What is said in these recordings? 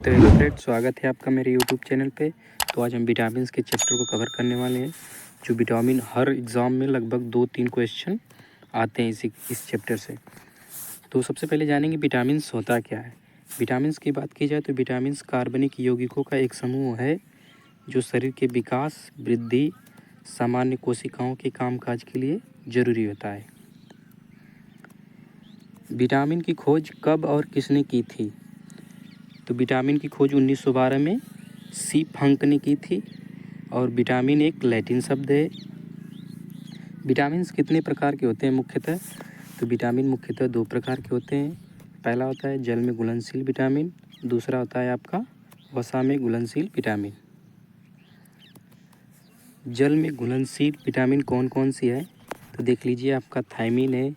तो hello friends, स्वागत है आपका मेरे यूट्यूब चैनल पे। तो आज हम विटामिन के चैप्टर को कवर करने वाले हैं। जो विटामिन हर एग्ज़ाम में लगभग 2-3 क्वेश्चन आते हैं इस चैप्टर से। तो सबसे पहले जानेंगे विटामिन्स होता क्या है। विटामिन्स की बात की जाए तो विटामिन्स कार्बनिक यौगिकों का एक समूह है जो शरीर के विकास, वृद्धि, सामान्य कोशिकाओं के कामकाज के लिए ज़रूरी होता है। विटामिन की खोज कब और किसने की थी? तो विटामिन की खोज 1912 में सी फंक ने की थी और विटामिन एक लैटिन शब्द है। विटामिन्स कितने प्रकार के होते हैं मुख्यतः? तो विटामिन मुख्यतः 2 प्रकार के होते हैं। पहला होता है जल में घुलनशील विटामिन, दूसरा होता है आपका वसा में घुलनशील विटामिन। जल में घुलनशील विटामिन कौन कौन सी है? तो देख लीजिए, आपका थायमिन है,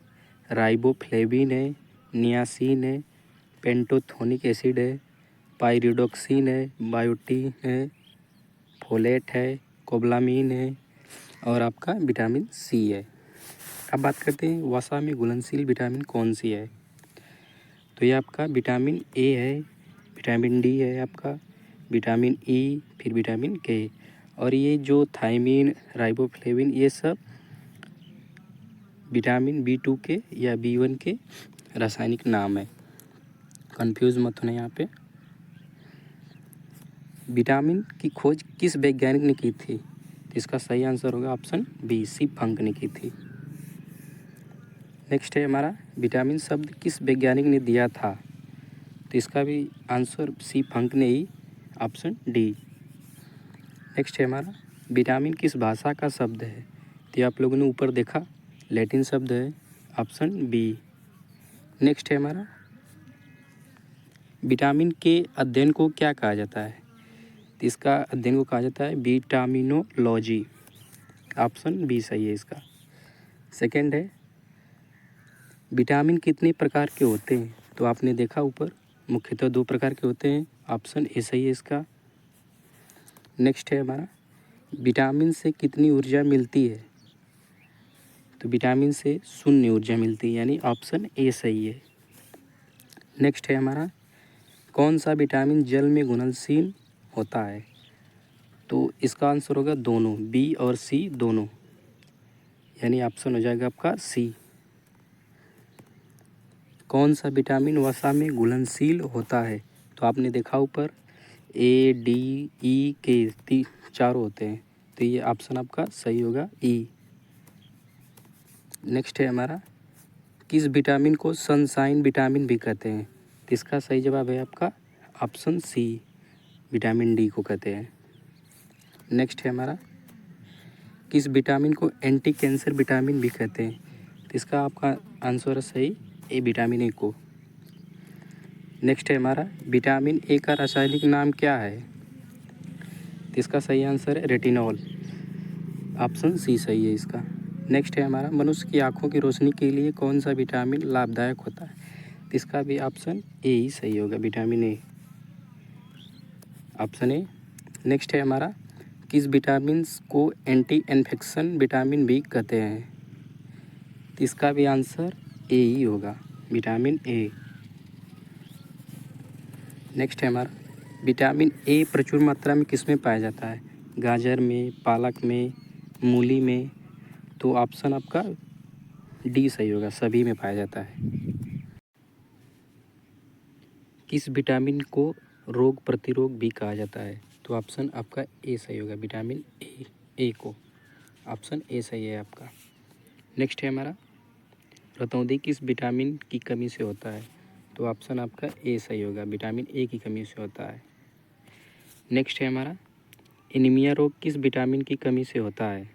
राइबोफ्लेविन है, नियासिन है, पेंटोथेनिक एसिड है, पाइरिडोक्सिन है, बायोटीन है, फोलेट है, कोबलामीन है और आपका विटामिन सी है। अब बात करते हैं वसा में घुलनशील विटामिन कौन सी है। तो ये आपका विटामिन ए है, विटामिन डी है, आपका विटामिन ई, फिर विटामिन के। और ये जो थायमिन, राइबोफ्लेविन, ये सब विटामिन B2 के या B1 के रासायनिक नाम है। कंफ्यूज मत होना यहाँ पे। विटामिन की खोज किस वैज्ञानिक ने की थी? तो इसका सही आंसर होगा ऑप्शन बी, सी फंक ने की थी। नेक्स्ट है हमारा, विटामिन शब्द किस वैज्ञानिक ने दिया था? तो इसका भी आंसर सी फंक ने ही, ऑप्शन डी। नेक्स्ट है हमारा, विटामिन किस भाषा का शब्द है? तो आप लोगों ने ऊपर देखा, लैटिन शब्द है, ऑप्शन बी। नेक्स्ट है हमारा, विटामिन के अध्ययन को क्या कहा जाता है? तो इसका अध्ययन को कहा जाता है विटामिनोलॉजी, ऑप्शन बी सही है इसका। सेकंड है, विटामिन कितने प्रकार के होते हैं? तो आपने देखा ऊपर, मुख्यतः 2 प्रकार के होते हैं, ऑप्शन ए सही है इसका। नेक्स्ट है हमारा, विटामिन से कितनी ऊर्जा मिलती है? तो विटामिन से 0 ऊर्जा मिलती है, यानी ऑप्शन ए सही है। नेक्स्ट है हमारा, कौन सा विटामिन जल में घुलनशील होता है? तो इसका आंसर होगा दोनों, बी और सी दोनों, यानी ऑप्शन हो जाएगा आपका सी। कौन सा विटामिन वसा में घुलनशील होता है? तो आपने देखा ऊपर, ए, डी, ई, के, चारों होते हैं, तो ये ऑप्शन आपका सही होगा ई। नेक्स्ट है हमारा, किस विटामिन को सनशाइन विटामिन भी कहते हैं? तो इसका सही जवाब है आपका ऑप्शन सी, विटामिन डी को कहते हैं। नेक्स्ट है हमारा, किस विटामिन को एंटी कैंसर विटामिन भी कहते हैं? तो इसका आपका आंसर है सही, ए, विटामिन ए को। नेक्स्ट है हमारा, विटामिन ए का रासायनिक नाम क्या है? तो इसका सही आंसर है रेटिनॉल, ऑप्शन सी सही है इसका। नेक्स्ट है हमारा, मनुष्य की आंखों की रोशनी के लिए कौन सा विटामिन लाभदायक होता है? तो इसका भी ऑप्शन ए ही सही होगा, vitamin A, option A. Next है हमारा, किस विटामिन को एंटी इन्फेक्शन विटामिन भी कहते हैं? तो इसका भी आंसर ए ही होगा, विटामिन ए। नेक्स्ट है हमारा, विटामिन ए प्रचुर मात्रा में किस में पाया जाता है? गाजर में, पालक में, मूली में। तो ऑप्शन आपका डी सही होगा, सभी में पाया जाता है। किस विटामिन को रोग प्रतिरोध भी कहा जाता है? तो ऑप्शन आपका ए सही होगा, विटामिन ए को, ऑप्शन ए सही है आपका। नेक्स्ट है हमारा, रतौंधी किस विटामिन की कमी से होता है? तो ऑप्शन आपका ए सही होगा, विटामिन ए की कमी से होता है। नेक्स्ट है हमारा, एनीमिया रोग किस विटामिन की कमी से होता है?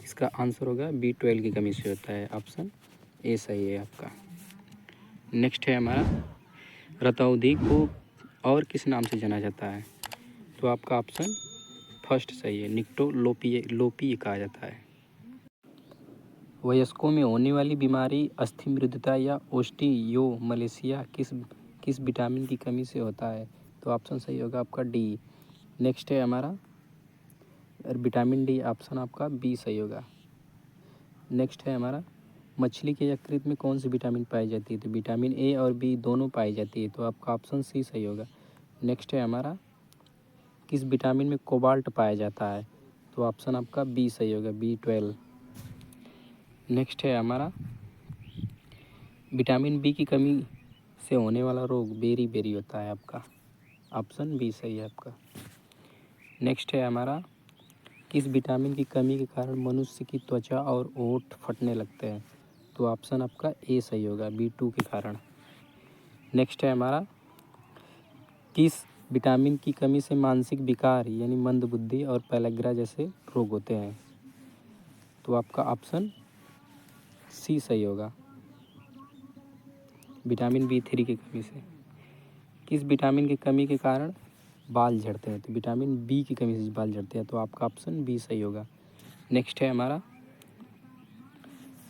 इसका आंसर होगा B12 की कमी से होता है, ऑप्शन ए सही है आपका। नेक्स्ट है हमारा, रतौंधी को और किस नाम से जाना जाता है? तो आपका ऑप्शन फर्स्ट सही है, निक्टोलोपी कहा जाता है। वयस्कों में होने वाली बीमारी अस्थिमृदुता या ओस्टियोमलेसिया किस विटामिन की कमी से होता है? तो ऑप्शन सही होगा आपका डी। नेक्स्ट है हमारा विटामिन डी, ऑप्शन आपका बी सही होगा। नेक्स्ट है हमारा, मछली के यकृत में कौन सी विटामिन पाई जाती है? तो विटामिन ए और बी दोनों पाई जाती है, तो आपका ऑप्शन सी सही होगा, नेक्स्ट है हमारा किस विटामिन में कोबाल्ट पाया जाता है, तो ऑप्शन आपका बी सही होगा, B12। नेक्स्ट है हमारा विटामिन बी की कमी से होने वाला रोग बेरी बेरी होता है आपका, ऑप्शन बी सही है आपका। नेक्स्ट है हमारा किस विटामिन की कमी के कारण मनुष्य की त्वचा और ओंठ फटने लगते हैं, तो ऑप्शन आपका ए सही होगा, B2 के कारण। नेक्स्ट है हमारा किस विटामिन की कमी से मानसिक विकार यानी मंदबुद्धि और पैलेग्रा जैसे रोग होते हैं, तो आपका ऑप्शन सी सही होगा, विटामिन B3 की कमी से। किस विटामिन की कमी के कारण बाल झड़ते हैं, तो विटामिन बी की कमी से बाल झड़ते हैं, तो आपका ऑप्शन बी सही होगा। नेक्स्ट है हमारा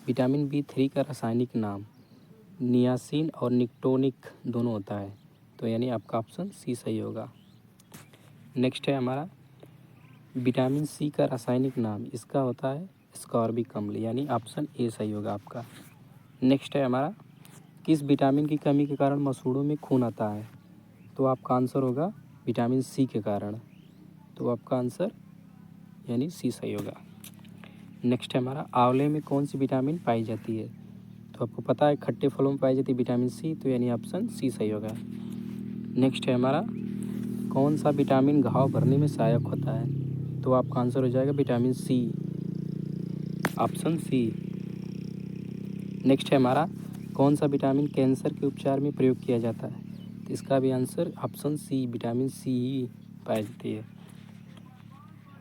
विटामिन B3 का रासायनिक नाम नियासिन और निकोटिनिक दोनों होता है, तो यानी आपका ऑप्शन सी सही होगा। नेक्स्ट है हमारा विटामिन सी का रासायनिक नाम इसका होता है स्कॉर्बिक अम्ल, यानी ऑप्शन ए सही होगा आपका। नेक्स्ट है हमारा किस विटामिन की कमी के कारण मसूड़ों में खून आता है, तो आपका आंसर होगा विटामिन सी के कारण, तो आपका आंसर यानी सी सही होगा। नेक्स्ट है हमारा आंवले में कौन सी विटामिन पाई जाती है, तो आपको पता है खट्टे फलों में पाई जाती है विटामिन सी, तो यानी ऑप्शन सी सही होगा। नेक्स्ट है हमारा कौन सा विटामिन घाव भरने में सहायक होता है, तो आपका आंसर हो जाएगा vitamin C, option C. Next है हमारा कौन सा विटामिन कैंसर के उपचार में प्रयोग किया जाता है, तो इसका भी answer option C, vitamin C ही पाई जाती है।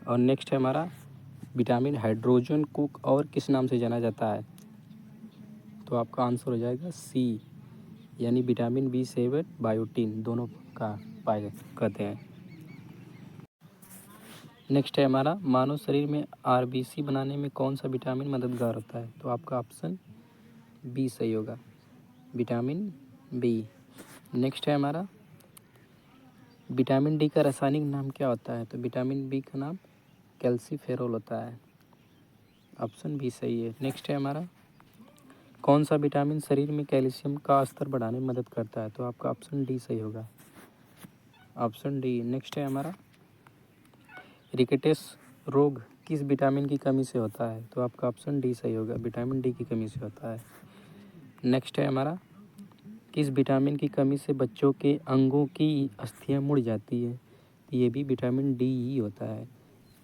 और नेक्स्ट है हमारा विटामिन हाइड्रोजन को और किस नाम से जाना जाता है, तो आपका आंसर हो जाएगा सी, यानी विटामिन B7 बायोटीन दोनों का पाए कहते हैं। नेक्स्ट है हमारा मानव शरीर में RBC बनाने में कौन सा विटामिन मददगार होता है, तो आपका ऑप्शन बी सही होगा, विटामिन बी। नेक्स्ट है हमारा विटामिन डी का रासायनिक नाम क्या होता है, तो विटामिन बी का नाम कैल्सीफेरोल होता है, ऑप्शन बी सही है। नेक्स्ट है हमारा कौन सा विटामिन शरीर में कैल्शियम का स्तर बढ़ाने में मदद करता है, तो आपका ऑप्शन डी सही होगा, ऑप्शन डी। नेक्स्ट है हमारा रिकेट्स रोग किस विटामिन की कमी से होता है, तो आपका ऑप्शन डी सही होगा, विटामिन डी की कमी से होता है। नेक्स्ट है हमारा किस विटामिन की कमी से बच्चों के अंगों की अस्थियां मुड़ जाती है, ये भी विटामिन डी ही होता है,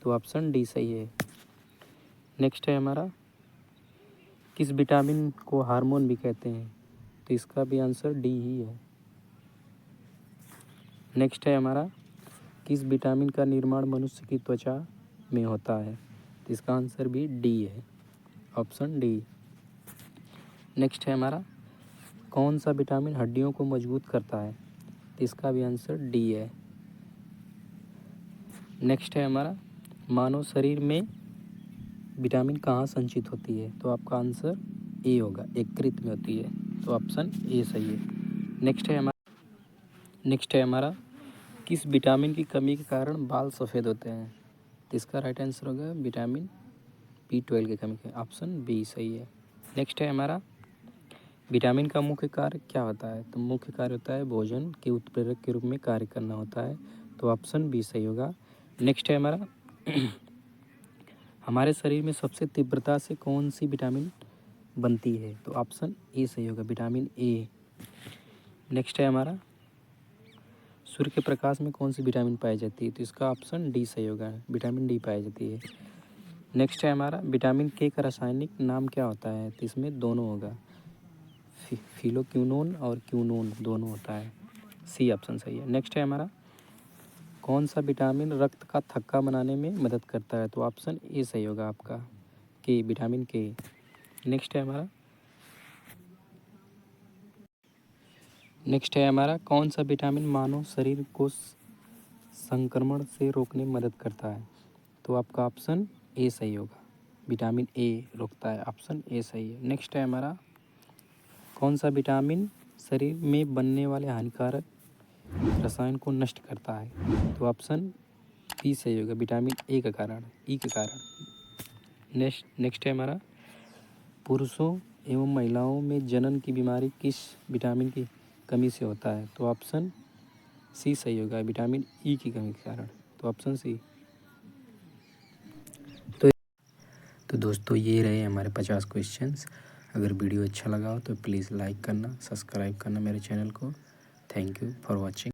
तो ऑप्शन डी सही है। नेक्स्ट है हमारा किस विटामिन को हार्मोन भी कहते हैं, तो इसका भी आंसर डी ही है। नेक्स्ट है हमारा किस विटामिन का निर्माण मनुष्य की त्वचा में होता है, तो इसका आंसर भी डी है, ऑप्शन डी। नेक्स्ट है हमारा कौन सा विटामिन हड्डियों को मजबूत करता है, तो इसका भी आंसर डी है। नेक्स्ट है हमारा मानव शरीर में विटामिन कहाँ संचित होती है, तो आपका आंसर ए होगा, यकृत में होती है, तो ऑप्शन ए सही है। नेक्स्ट है हमारा किस विटामिन की कमी के कारण बाल सफ़ेद होते हैं, तो इसका राइट आंसर होगा विटामिन B12 की कमी के, ऑप्शन बी सही है। नेक्स्ट है हमारा विटामिन का मुख्य कार्य क्या होता है, तो मुख्य कार्य होता है भोजन के उत्प्रेरक के रूप में कार्य करना होता है, तो ऑप्शन बी सही होगा। नेक्स्ट है हमारा हमारे शरीर में सबसे तीव्रता से कौन सी विटामिन बनती है, तो ऑप्शन ए सही होगा, विटामिन ए। नेक्स्ट है हमारा सूर्य के प्रकाश में कौन सी विटामिन पाई जाती है, तो इसका ऑप्शन डी सही होगा, विटामिन डी पाई जाती है। नेक्स्ट है हमारा विटामिन के का रासायनिक नाम क्या होता है, तो इसमें दोनों होगा, फिलोक्विनोन और क्विनोन दोनों होता है, सी ऑप्शन सही है। नेक्स्ट है हमारा कौन सा विटामिन रक्त का थक्का बनाने में मदद करता है, तो ऑप्शन ए सही होगा आपका, के, विटामिन के। नेक्स्ट है हमारा कौन सा विटामिन मानव शरीर को संक्रमण से रोकने में मदद करता है, तो आपका ऑप्शन ए सही होगा, विटामिन ए रोकता है, ऑप्शन ए सही है। नेक्स्ट है हमारा कौन सा विटामिन शरीर में बनने वाले हानिकारक रसायन को नष्ट करता है, तो ऑप्शन बी सही होगा, विटामिन ए के कारण, ई के कारण। नेक्स्ट है हमारा पुरुषों एवं महिलाओं में जनन की बीमारी किस विटामिन की कमी से होता है, तो ऑप्शन सी सही होगा, विटामिन ई की कमी के कारण, तो ऑप्शन सी। तो दोस्तों ये रहे हमारे 50 क्वेश्चंस। अगर वीडियो अच्छा लगा हो तो प्लीज़ लाइक करना, सब्सक्राइब करना मेरे चैनल को। Thank you for watching.